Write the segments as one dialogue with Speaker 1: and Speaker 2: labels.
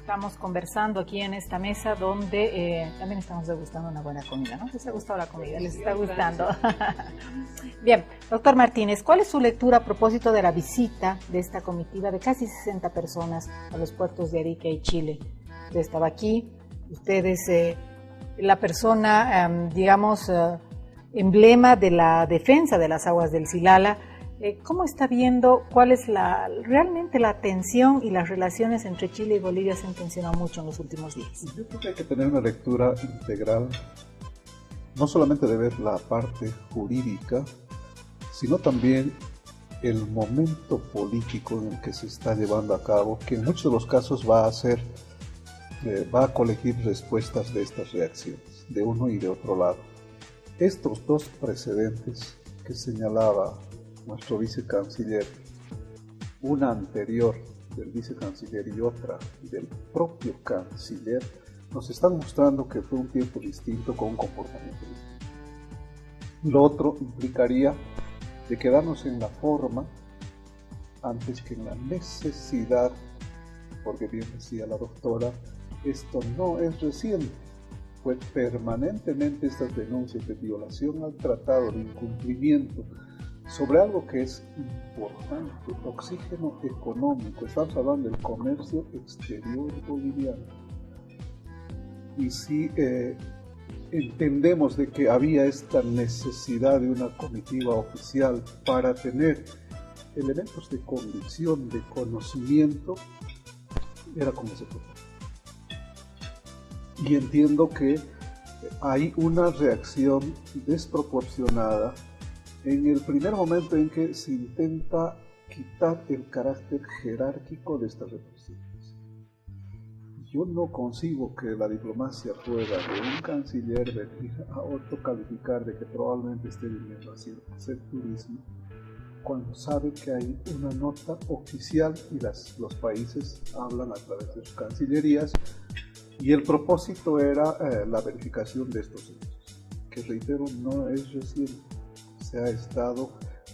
Speaker 1: Estamos conversando aquí en esta mesa donde también estamos degustando una buena comida, ¿no? ¿Les ha gustado la comida? ¿Les está gustando? Bien, doctor Martínez, ¿cuál es su lectura a propósito de la visita de esta comitiva de casi 60 personas a los puertos de Arica y Chile? Usted estaba aquí, usted es la persona, digamos, emblema de la defensa de las aguas del Silala. ¿Cómo está viendo cuál es realmente la tensión y las relaciones entre Chile y Bolivia se han tensionado mucho en los últimos días?
Speaker 2: Yo creo que hay que tener una lectura integral, no solamente de ver la parte jurídica, sino también el momento político en el que se está llevando a cabo, que en muchos de los casos va a colegir respuestas de estas reacciones, de uno y de otro lado. Estos dos precedentes que señalaba nuestro vicecanciller, una anterior del vicecanciller y otra del propio canciller, nos están mostrando que fue un tiempo distinto con un comportamiento distinto. Lo otro implicaría de quedarnos en la forma antes que en la necesidad, porque bien decía la doctora, esto no es reciente, fue permanentemente estas denuncias de violación al tratado, de incumplimiento, sobre algo que es importante, oxígeno económico. Estamos hablando del comercio exterior boliviano. Y si entendemos de que había esta necesidad de una comitiva oficial para tener elementos de convicción, de conocimiento, era como se fue. Y entiendo que hay una reacción desproporcionada en el primer momento en que se intenta quitar el carácter jerárquico de estas represiones. Yo no concibo que la diplomacia pueda de un canciller venir a autocalificar de que probablemente esté viniendo a hacer turismo, cuando sabe que hay una nota oficial y los países hablan a través de sus cancillerías, y el propósito era la verificación de estos hechos, que reitero, no es reciente. Se ha estado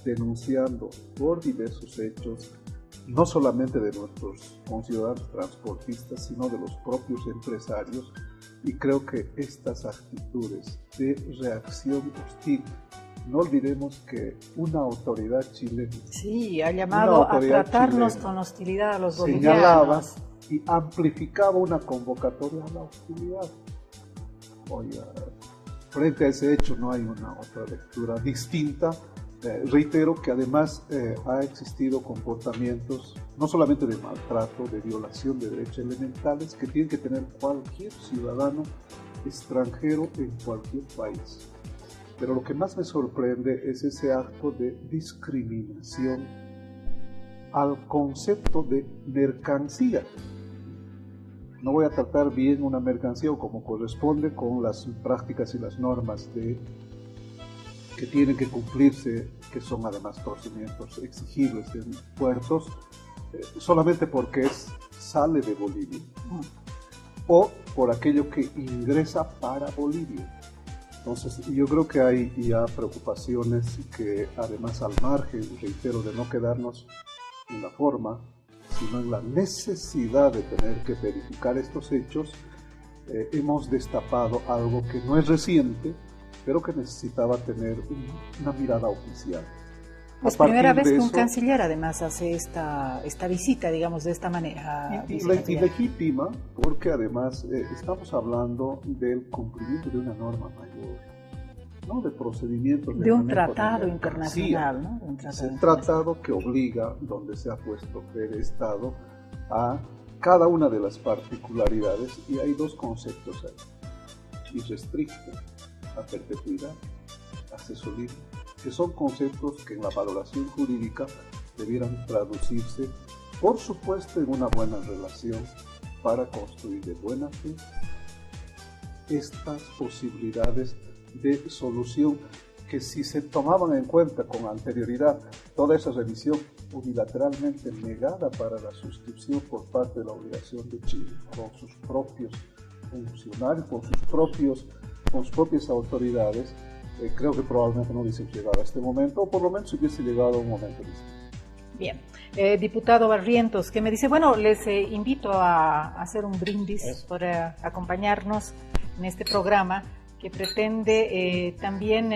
Speaker 2: denunciando por diversos hechos, no solamente de nuestros conciudadanos transportistas, sino de los propios empresarios, y creo que estas actitudes de reacción hostil, no olvidemos que una autoridad chilena,
Speaker 1: sí, ha llamado a tratarnos con hostilidad a los bolivianos,
Speaker 2: señalaba y amplificaba una convocatoria a la hostilidad. Oiga, frente a ese hecho no hay una otra lectura distinta. Reitero que además ha existido comportamientos no solamente de maltrato, de violación de derechos elementales que tiene que tener cualquier ciudadano extranjero en cualquier país. Pero lo que más me sorprende es ese acto de discriminación al concepto de mercancía. No voy a tratar bien una mercancía o como corresponde con las prácticas y las normas que tienen que cumplirse, que son además procedimientos exigibles en puertos, solamente porque sale de Bolivia o por aquello que ingresa para Bolivia. Entonces yo creo que hay ya preocupaciones que además al margen, reitero, de no quedarnos en la forma, sino en la necesidad de tener que verificar estos hechos, hemos destapado algo que no es reciente, pero que necesitaba tener una mirada oficial.
Speaker 1: Es primera vez que un canciller además hace esta visita, digamos, de esta manera.
Speaker 2: Y legítima, porque además estamos hablando del cumplimiento de una norma mayor, ¿no? De procedimientos
Speaker 1: de un tratado internacional, ¿no?
Speaker 2: Un tratado que obliga, donde se ha puesto el Estado, a cada una de las particularidades, y hay dos conceptos ahí: irrestricto, a perpetuidad, accesorismo, que son conceptos que en la valoración jurídica debieran traducirse, por supuesto, en una buena relación para construir de buena fe estas posibilidades de solución, que si se tomaban en cuenta con anterioridad toda esa revisión unilateralmente negada para la suscripción por parte de la obligación de Chile, con sus propios funcionarios, con sus propias autoridades, creo que probablemente no hubiese llegado a este momento, o por lo menos hubiese llegado a un momento distinto.
Speaker 1: Bien. Diputado Barrientos, que me dice, bueno, les invito a hacer un brindis por acompañarnos en este programa que pretende también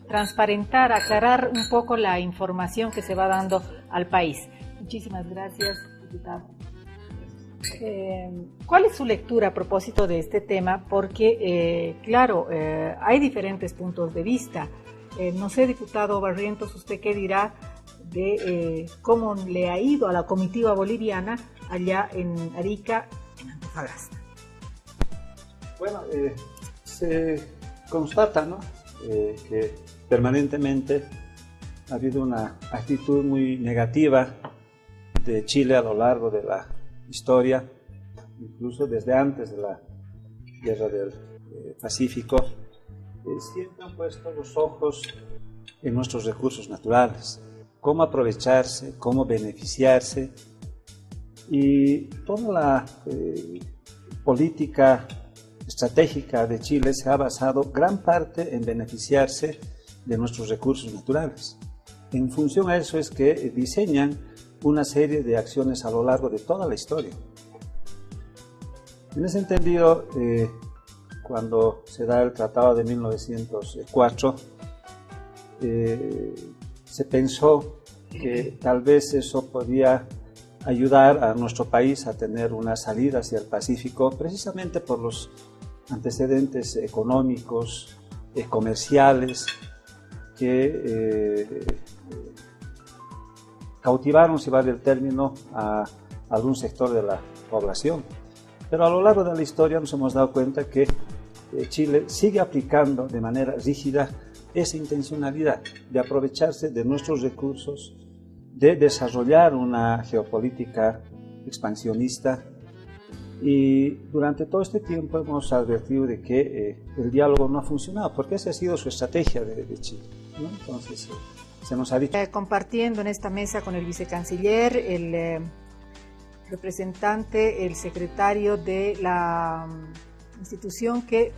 Speaker 1: transparentar, aclarar un poco la información que se va dando al país. Muchísimas gracias, diputado. ¿Cuál es su lectura a propósito de este tema? Porque, claro, hay diferentes puntos de vista. No sé, diputado Barrientos, ¿usted qué dirá de cómo le ha ido a la comitiva boliviana allá en Arica, en Antofagasta?
Speaker 3: Bueno, se constata, ¿no?, que permanentemente ha habido una actitud muy negativa de Chile a lo largo de la historia, incluso desde antes de la Guerra del Pacífico. Siempre han puesto los ojos en nuestros recursos naturales, cómo aprovecharse, cómo beneficiarse, y toda la política estratégica de Chile se ha basado gran parte en beneficiarse de nuestros recursos naturales. En función a eso es que diseñan una serie de acciones a lo largo de toda la historia. En ese entendido, cuando se da el Tratado de 1904, se pensó que tal vez eso podía ayudar a nuestro país a tener una salida hacia el Pacífico, precisamente por los antecedentes económicos, comerciales, que cautivaron, si vale el término, a algún sector de la población. Pero a lo largo de la historia nos hemos dado cuenta que Chile sigue aplicando de manera rígida esa intencionalidad de aprovecharse de nuestros recursos, de desarrollar una geopolítica expansionista, y durante todo este tiempo hemos advertido de que el diálogo no ha funcionado, porque esa ha sido su estrategia de Chile, ¿no? Entonces, se nos ha dicho...
Speaker 1: Compartiendo en esta mesa con el vicecanciller, el representante, el secretario de la institución que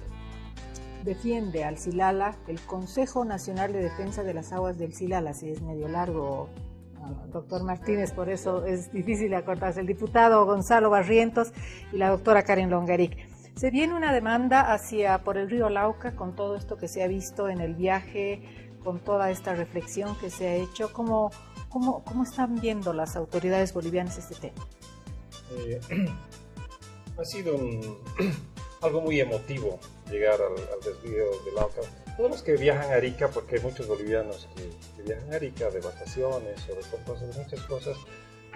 Speaker 1: defiende al Silala, el Consejo Nacional de Defensa de las Aguas del Silala, si es medio largo, doctor Martínez, por eso es difícil acordarse, el diputado Gonzalo Barrientos y la doctora Karen Longaric. Se viene una demanda por el río Lauca, con todo esto que se ha visto en el viaje, con toda esta reflexión que se ha hecho. ¿Cómo están viendo las autoridades bolivianas este tema?
Speaker 4: Ha sido algo muy emotivo llegar al desvío de Lauca. Todos los que viajan a Arica, porque hay muchos bolivianos que viajan a Arica de vacaciones o de compras de muchas cosas,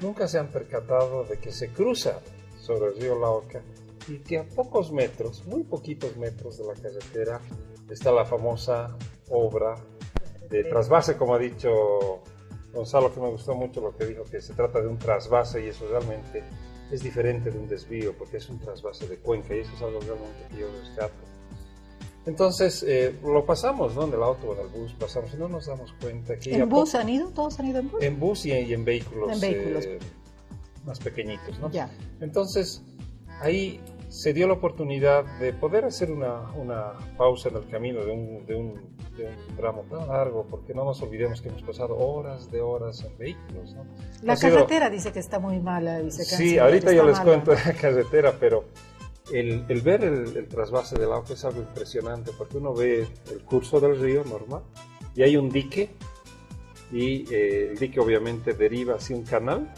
Speaker 4: nunca se han percatado de que se cruza sobre el río Lauca y que a pocos metros, muy poquitos metros de la carretera, está la famosa obra de trasvase, como ha dicho Gonzalo, que me gustó mucho lo que dijo, que se trata de un trasvase, y eso realmente es diferente de un desvío, porque es un trasvase de cuenca, y eso es algo realmente que yo rescato. Entonces, lo pasamos, ¿no? En el auto o en el bus pasamos y no nos damos cuenta que...
Speaker 1: ¿En bus han ido? ¿Todos han ido en bus?
Speaker 4: En bus y en vehículos,
Speaker 1: en
Speaker 4: más pequeñitos, ¿no?
Speaker 1: Ya.
Speaker 4: Entonces, ahí se dio la oportunidad de poder hacer una pausa en el camino de un tramo tan largo, porque no nos olvidemos que hemos pasado horas en vehículos, ¿no?
Speaker 1: La carretera dice que está muy mala, vicecanciller.
Speaker 4: Sí, ahorita yo les cuento la carretera, pero el ver el trasvase del Lauca es algo impresionante, porque uno ve el curso del río normal y hay un dique, y el dique obviamente deriva hacia un canal,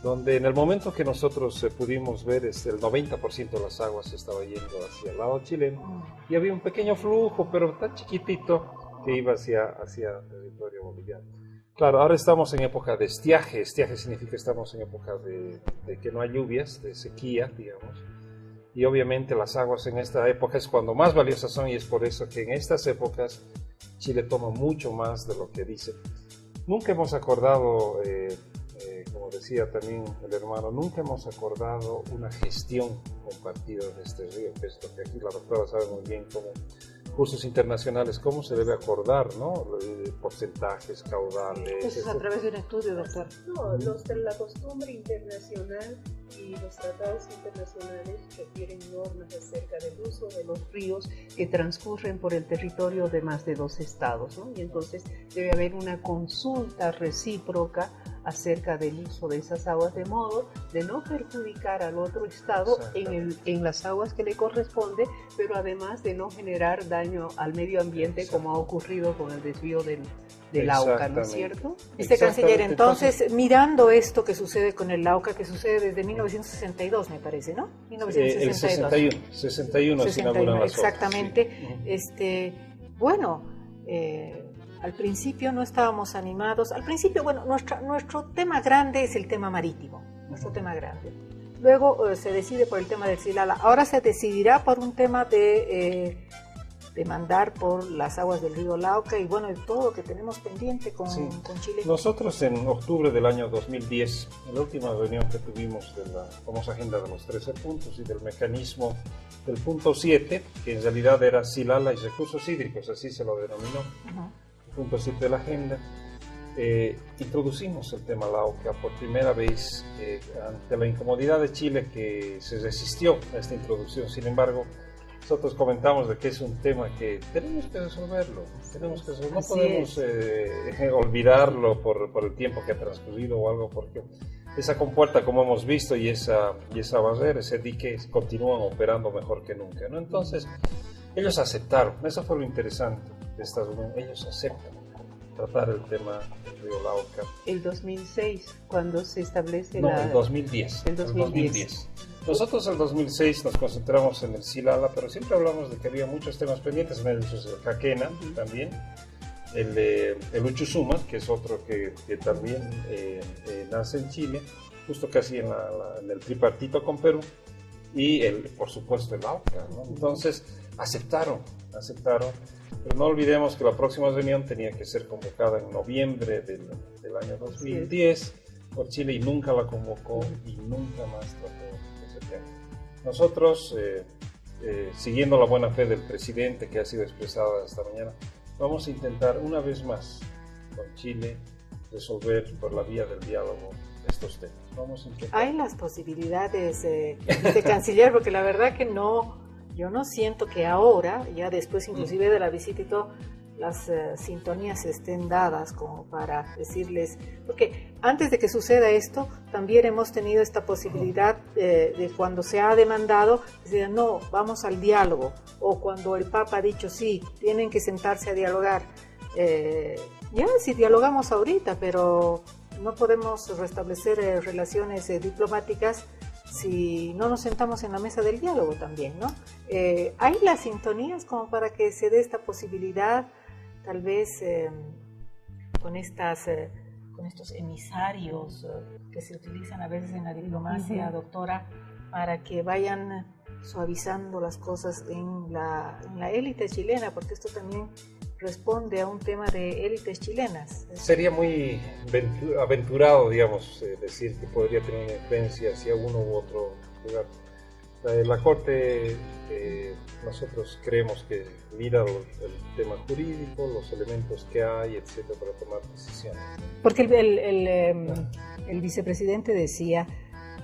Speaker 4: donde en el momento que nosotros pudimos ver, el 90% de las aguas estaba yendo hacia el lado chileno, y había un pequeño flujo, pero tan chiquitito, que iba hacia el territorio boliviano. Claro, ahora estamos en época de estiaje. Estiaje significa que estamos en época de que no hay lluvias, de sequía, digamos. Y obviamente las aguas en esta época es cuando más valiosas son, y es por eso que en estas épocas Chile toma mucho más de lo que dice. Nunca hemos acordado, como decía también el hermano, nunca hemos acordado una gestión compartida de este río, que es lo que aquí la doctora sabe muy bien, como cursos internacionales, cómo se debe acordar, ¿no? Porcentajes, caudales.
Speaker 1: Eso es a través de un estudio, doctor.
Speaker 5: No, la costumbre internacional y los tratados internacionales refieren normas acerca del uso de los ríos que transcurren por el territorio de más de 2 estados, ¿no? Y entonces debe haber una consulta recíproca acerca del uso de esas aguas, de modo de no perjudicar al otro estado en las aguas que le corresponde, pero además de no generar daño al medio ambiente como ha ocurrido con el desvío del Lauca, ¿no es cierto?
Speaker 1: Canciller, entonces, mirando esto que sucede con el Lauca, que sucede desde 1962, me parece, ¿no? 1962.
Speaker 4: El 61 se inauguran las obras.
Speaker 1: Exactamente. Sí. Bueno, al principio no estábamos animados. Al principio, bueno, nuestro tema grande es el tema marítimo, nuestro tema grande. Luego se decide por el tema del Silala. Ahora se decidirá por un tema de mandar por las aguas del río Lauca y bueno, todo lo que tenemos pendiente con Chile.
Speaker 4: Nosotros en octubre del año 2010, en la última reunión que tuvimos de la famosa agenda de los 13 puntos y del mecanismo del punto 7, que en realidad era Silala y recursos hídricos, así se lo denominó, el punto 7 de la agenda, introducimos el tema Lauca por primera vez ante la incomodidad de Chile, que se resistió a esta introducción. Sin embargo, nosotros comentamos de que es un tema que tenemos que resolverlo, no podemos olvidarlo por el tiempo que ha transcurrido o algo, porque esa compuerta, como hemos visto, y esa barrera, ese dique, continúan operando mejor que nunca, ¿no? Entonces, ellos aceptaron, eso fue lo interesante de esta reunión, ellos aceptan tratar el tema del río Lauca.
Speaker 5: El 2006, cuando se establece
Speaker 4: el 2010.
Speaker 5: El 2010.
Speaker 4: Nosotros en el 2006 nos concentramos en el Silala, pero siempre hablamos de que había muchos temas pendientes, en el Caquena también, el Uchusuma, que es otro que también nace en Chile, justo casi en el tripartito con Perú, y por supuesto el Lauca, ¿no? Entonces aceptaron, pero no olvidemos que la próxima reunión tenía que ser convocada en noviembre del año 2010 por Chile, y nunca la convocó y nunca más trató ese tema. Nosotros, siguiendo la buena fe del presidente que ha sido expresada esta mañana, vamos a intentar una vez más con Chile resolver por la vía del diálogo estos temas. Vamos a intentar.
Speaker 1: Hay las posibilidades, canciller, porque la verdad que yo no siento que ahora, ya después inclusive de la visita y todo, las sintonías estén dadas como para decirles, porque antes de que suceda esto, también hemos tenido esta posibilidad de cuando se ha demandado, decir, no, vamos al diálogo, o cuando el Papa ha dicho, sí, tienen que sentarse a dialogar. Ya, si dialogamos ahorita, pero no podemos restablecer relaciones diplomáticas si no nos sentamos en la mesa del diálogo también, ¿no? Hay las sintonías como para que se dé esta posibilidad, tal vez con estos emisarios que se utilizan a veces en la diplomacia, doctora, para que vayan suavizando las cosas en la élite chilena, porque esto también responde a un tema de élites chilenas.
Speaker 4: Sería muy aventurado, digamos, decir que podría tener una influencia hacia uno u otro lugar. La Corte, nosotros creemos que mira el tema jurídico, los elementos que hay, etcétera, para tomar decisiones.
Speaker 1: Porque el vicepresidente decía,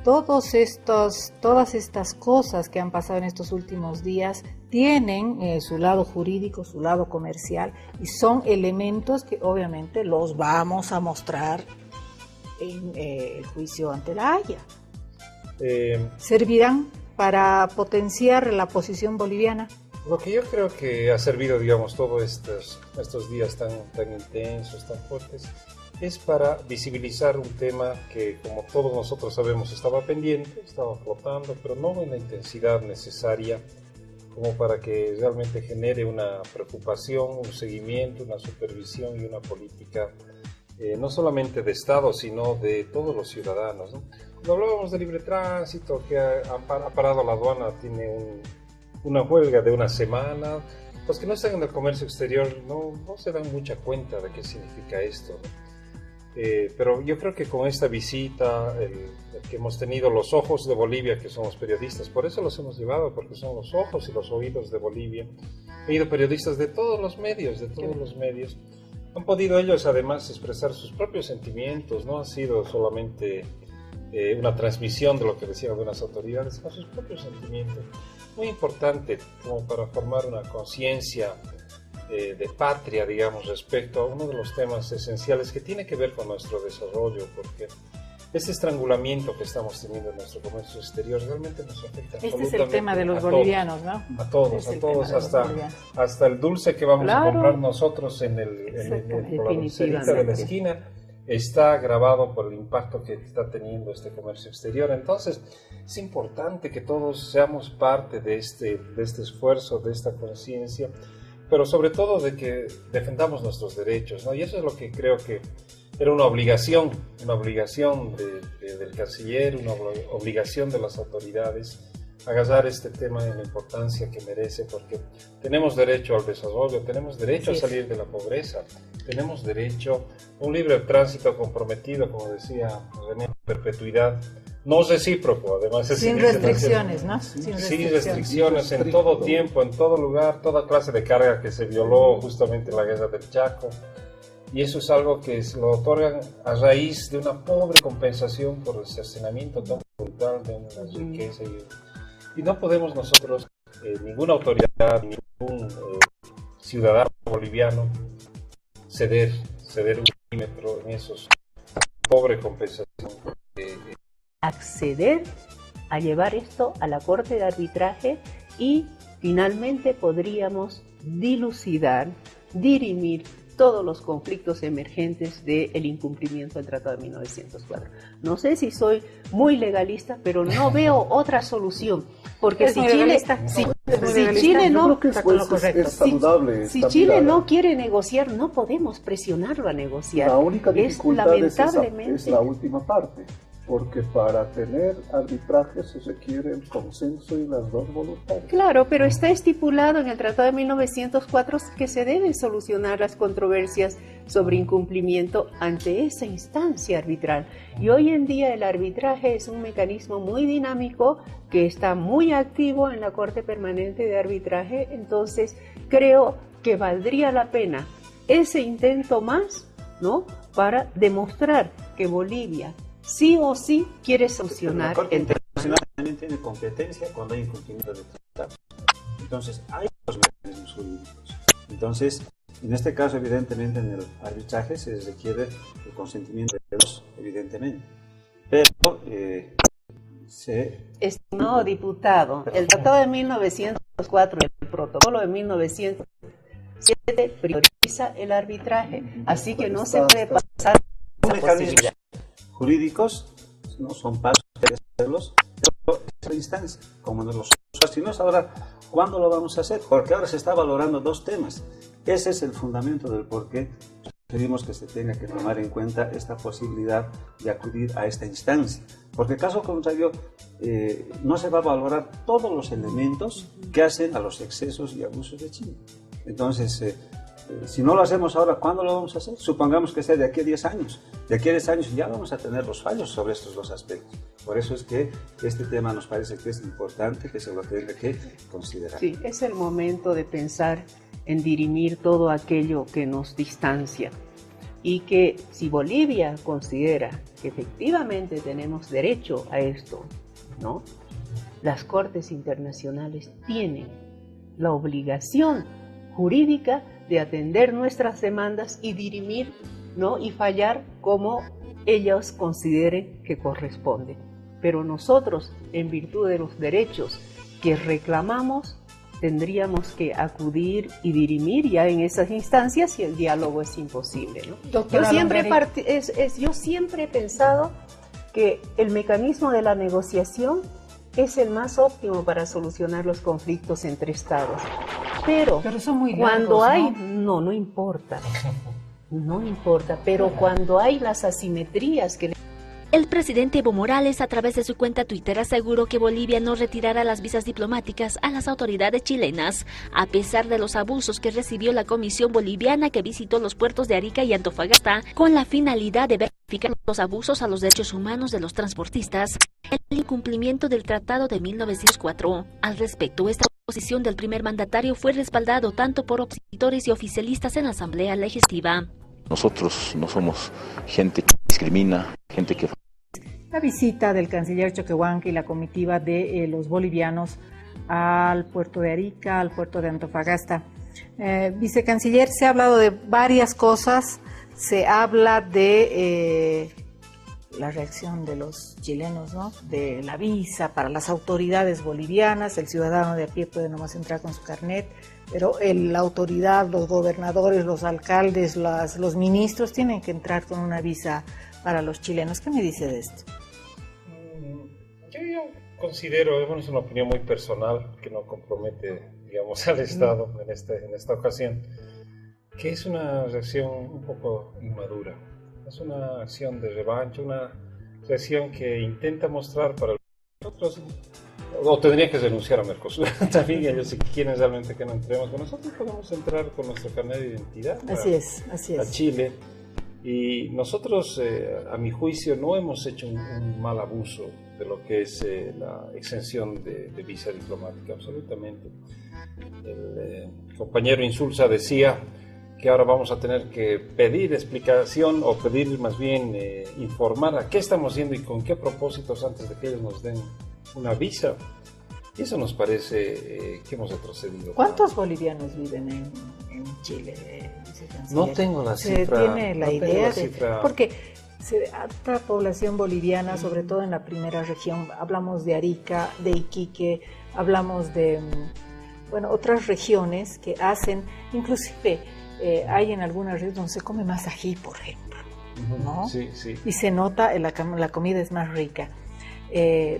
Speaker 1: todas estas cosas que han pasado en estos últimos días tienen su lado jurídico, su lado comercial, y son elementos que obviamente los vamos a mostrar en el juicio ante la Haya. ¿Servirán para potenciar la posición boliviana?
Speaker 4: Lo que yo creo que ha servido, digamos, todos estos días tan intensos, tan fuertes, es para visibilizar un tema que, como todos nosotros sabemos, estaba pendiente, estaba flotando, pero no en la intensidad necesaria como para que realmente genere una preocupación, un seguimiento, una supervisión y una política no solamente de Estado, sino de todos los ciudadanos, ¿no? Cuando hablábamos de libre tránsito, que ha parado la aduana, tiene una huelga de una semana. Los que no están en el comercio exterior no se dan mucha cuenta de qué significa esto, ¿no? Pero yo creo que con esta visita, el que hemos tenido los ojos de Bolivia, que son los periodistas, por eso los hemos llevado, porque son los ojos y los oídos de Bolivia. Han ido periodistas de todos los medios, han podido ellos además expresar sus propios sentimientos, no ha sido solamente una transmisión de lo que decían algunas autoridades a sus propios sentimientos. Muy importante como para formar una conciencia de patria, digamos, respecto a uno de los temas esenciales que tiene que ver con nuestro desarrollo, porque este estrangulamiento que estamos teniendo en nuestro comercio exterior realmente nos afecta.
Speaker 1: Este es el tema de los bolivianos, ¿no?
Speaker 4: A todos, hasta el dulce que vamos a comprar nosotros por la dulcerita de la esquina está grabado por el impacto que está teniendo este comercio exterior. Entonces, es importante que todos seamos parte de este esfuerzo, de esta conciencia, pero sobre todo de que defendamos nuestros derechos, ¿no? Y eso es lo que creo que era una obligación del canciller, una obligación de las autoridades, agarrar este tema en la importancia que merece, porque tenemos derecho al desarrollo, tenemos derecho a salir de la pobreza, tenemos derecho a un libre tránsito comprometido, como decía René, perpetuidad, no recíproco, además.
Speaker 1: Sin restricciones, ¿no?
Speaker 4: Sin restricciones, en todo tiempo, en todo lugar, toda clase de carga que se violó justamente en la guerra del Chaco. Y eso es algo que se lo otorgan a raíz de una pobre compensación por el cercenamiento tan brutal de una riqueza. Y no podemos nosotros, ninguna autoridad, ningún ciudadano boliviano, ceder un milímetro en esos pobre compensación.
Speaker 5: Acceder a llevar esto a la Corte de Arbitraje y finalmente podríamos dilucidar, dirimir todos los conflictos emergentes del incumplimiento del Tratado de 1904. No sé si soy muy legalista, pero no veo otra solución, porque si Chile no quiere negociar, no podemos presionarlo a negociar.
Speaker 2: La única dificultad es la última parte, porque para tener arbitraje se requiere el consenso y las dos voluntades.
Speaker 5: Claro, pero está estipulado en el Tratado de 1904 que se deben solucionar las controversias sobre incumplimiento ante esa instancia arbitral. Y hoy en día el arbitraje es un mecanismo muy dinámico que está muy activo en la Corte Permanente de Arbitraje, entonces creo que valdría la pena ese intento más, ¿no?, para demostrar que Bolivia sí o sí quiere solucionar.
Speaker 3: La Corte Internacional también tiene competencia cuando hay incumplimiento de tratados. Entonces, hay los mecanismos jurídicos. Entonces, en este caso, evidentemente, en el arbitraje se requiere el consentimiento de los, evidentemente. Pero,
Speaker 5: Estimado diputado, el Tratado de 1904 y el Protocolo de 1907 prioriza el arbitraje, así que no se puede pasar esa posibilidad.
Speaker 3: Jurídicos no son pasos de hacerlos, pero es la instancia, como nos los fascinó. Ahora, ¿cuándo lo vamos a hacer? Porque ahora se está valorando dos temas. Ese es el fundamento del por qué pedimos que se tenga que tomar en cuenta esta posibilidad de acudir a esta instancia. Porque caso contrario, no se va a valorar todos los elementos que hacen a los excesos y abusos de Chile. Entonces, si no lo hacemos ahora, ¿cuándo lo vamos a hacer? Supongamos que sea de aquí a 10 años. De aquí a 10 años ya vamos a tener los fallos sobre estos dos aspectos. Por eso es que este tema nos parece que es importante que se lo tenga que considerar.
Speaker 5: Sí, es el momento de pensar en dirimir todo aquello que nos distancia. Y que si Bolivia considera que efectivamente tenemos derecho a esto, ¿no?, las Cortes Internacionales tienen la obligación jurídica de atender nuestras demandas y dirimir, ¿no?, y fallar como ellos consideren que corresponde. Pero nosotros, en virtud de los derechos que reclamamos, tendríamos que acudir y dirimir ya en esas instancias y el diálogo es imposible, ¿no? Yo siempre he pensado que el mecanismo de la negociación es el más óptimo para solucionar los conflictos entre estados. Pero
Speaker 1: son muy
Speaker 5: cuando
Speaker 1: largos,
Speaker 5: no importa, pero cuando hay las asimetrías que...
Speaker 6: El presidente Evo Morales, a través de su cuenta Twitter, aseguró que Bolivia no retirará las visas diplomáticas a las autoridades chilenas, a pesar de los abusos que recibió la comisión boliviana que visitó los puertos de Arica y Antofagasta con la finalidad de verificar los abusos a los derechos humanos de los transportistas, el incumplimiento del Tratado de 1904. Al respecto, esta posición del primer mandatario fue respaldado tanto por opositores y oficialistas en la Asamblea Legislativa.
Speaker 7: Nosotros no somos gente que discrimina, gente que
Speaker 1: la visita del canciller Choquehuanca y la comitiva de los bolivianos al puerto de Arica, al puerto de Antofagasta. Vicecanciller, se ha hablado de varias cosas, se habla de la reacción de los chilenos, ¿no? De la visa para las autoridades bolivianas, el ciudadano de a pie puede nomás entrar con su carnet, pero la autoridad, los gobernadores, los alcaldes, los ministros tienen que entrar con una visa para los chilenos. ¿Qué me dice de esto?
Speaker 4: Yo considero, bueno, es una opinión muy personal que no compromete, digamos, al Estado en esta ocasión, que es una reacción un poco inmadura. Es una acción de revancha, una reacción que intenta mostrar para nosotros, o tendría que renunciar a Mercosur también, ellos si quieren realmente que no entremos, con nosotros podemos entrar con nuestro carnet de identidad
Speaker 1: así es.
Speaker 4: A Chile. Y nosotros, a mi juicio, no hemos hecho un mal abuso de lo que es la exención de visa diplomática, absolutamente. El compañero Insulza decía que ahora vamos a tener que pedir explicación o pedir más bien informar a qué estamos haciendo y con qué propósitos antes de que ellos nos den una visa. Y eso nos parece que hemos retrocedido.
Speaker 1: ¿Cuántos bolivianos viven en Chile?
Speaker 4: No tengo la cifra.
Speaker 1: ¿Se tiene la idea de...? Porque alta población boliviana, sobre todo en la primera región, hablamos de Arica, de Iquique, hablamos de, bueno, otras regiones que hacen, inclusive hay en algunas regiones donde se come más ají, por ejemplo, ¿no?
Speaker 4: Sí, sí.
Speaker 1: Y se nota, la comida es más rica.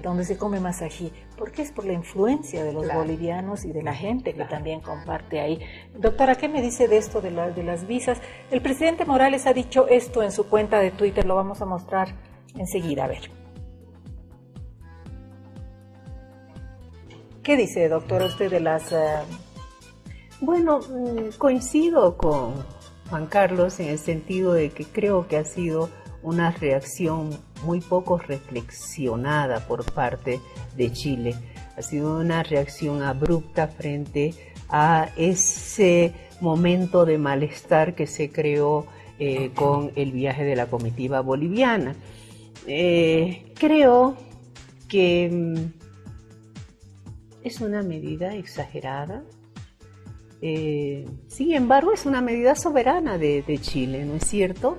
Speaker 1: Donde se come más ají, porque es por la influencia de los bolivianos y de la gente que también comparte ahí. Doctora, ¿qué me dice de esto de las visas? El presidente Morales ha dicho esto en su cuenta de Twitter, lo vamos a mostrar enseguida, a ver. ¿Qué dice, doctora, usted de las...
Speaker 5: Bueno, coincido con Juan Carlos en el sentido de que creo que ha sido una reacción muy poco reflexionada por parte de Chile. Ha sido una reacción abrupta frente a ese momento de malestar que se creó con el viaje de la comitiva boliviana. Creo que es una medida exagerada. Sin embargo, es una medida soberana de Chile, ¿no es cierto?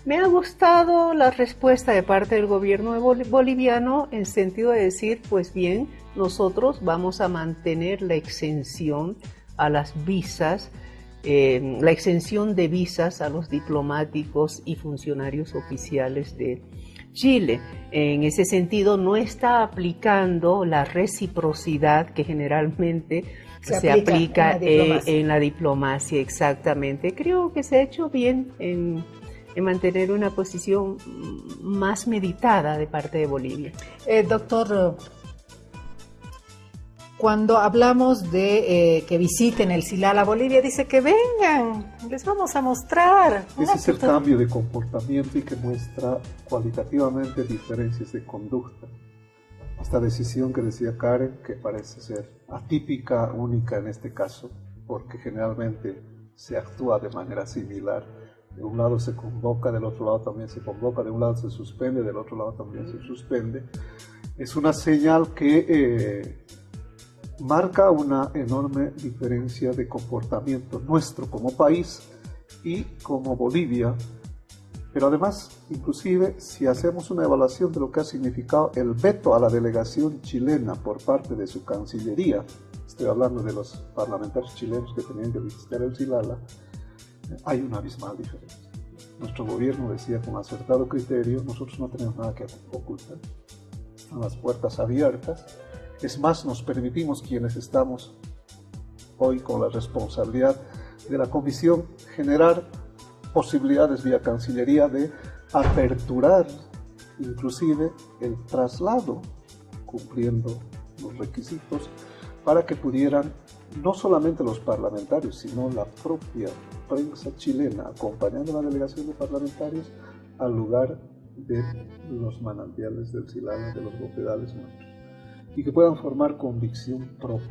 Speaker 5: Me ha gustado la respuesta de parte del gobierno boliviano en sentido de decir, pues bien, nosotros vamos a mantener la exención a las visas, la exención de visas a los diplomáticos y funcionarios oficiales de Chile. En ese sentido, no está aplicando la reciprocidad que generalmente se aplica en la diplomacia, exactamente. Creo que se ha hecho bien en mantener una posición más meditada de parte de Bolivia.
Speaker 1: Doctor, cuando hablamos de que visiten el Silala a Bolivia, dice que vengan, les vamos a mostrar.
Speaker 2: Ese es el cambio de comportamiento y que muestra cualitativamente diferencias de conducta. Esta decisión que decía Karen, que parece ser atípica, única en este caso, porque generalmente se actúa de manera similar. De un lado se convoca, del otro lado también se convoca, de un lado se suspende, del otro lado también se suspende. Es una señal que marca una enorme diferencia de comportamiento nuestro como país y como Bolivia. Pero además, inclusive, si hacemos una evaluación de lo que ha significado el veto a la delegación chilena por parte de su Cancillería, estoy hablando de los parlamentarios chilenos que tenían que visitar el Silala, hay una abismal diferencia. Nuestro gobierno decía con acertado criterio, nosotros no tenemos nada que ocultar, están las puertas abiertas, es más, nos permitimos quienes estamos hoy con la responsabilidad de la Comisión generar posibilidades vía Cancillería de aperturar inclusive el traslado, cumpliendo los requisitos, para que pudieran no solamente los parlamentarios, sino la propia prensa chilena, acompañando a la delegación de parlamentarios al lugar de los manantiales del Silala, de los bofedales nuestros, y que puedan formar convicción propia,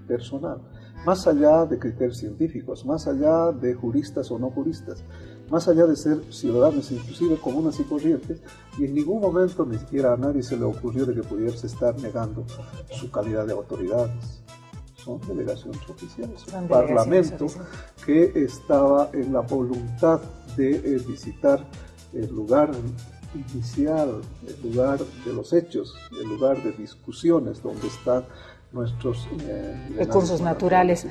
Speaker 2: personal, más allá de criterios científicos, más allá de juristas o no juristas, más allá de ser ciudadanos, inclusive comunas y corrientes, y en ningún momento ni siquiera a nadie se le ocurrió de que pudiese estar negando su calidad de autoridades. Son delegaciones oficiales, un parlamento que estaba en la voluntad de visitar el lugar inicial, el lugar de los hechos, el lugar de discusiones donde están nuestros
Speaker 1: recursos naturales.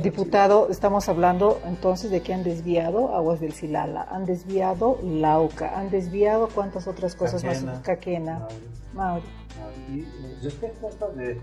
Speaker 1: Diputado, estamos hablando entonces de que han desviado Aguas del Silala, han desviado Lauca, han desviado cuántas otras cosas más, Caquena, Mauri.
Speaker 3: Y respecto a esto de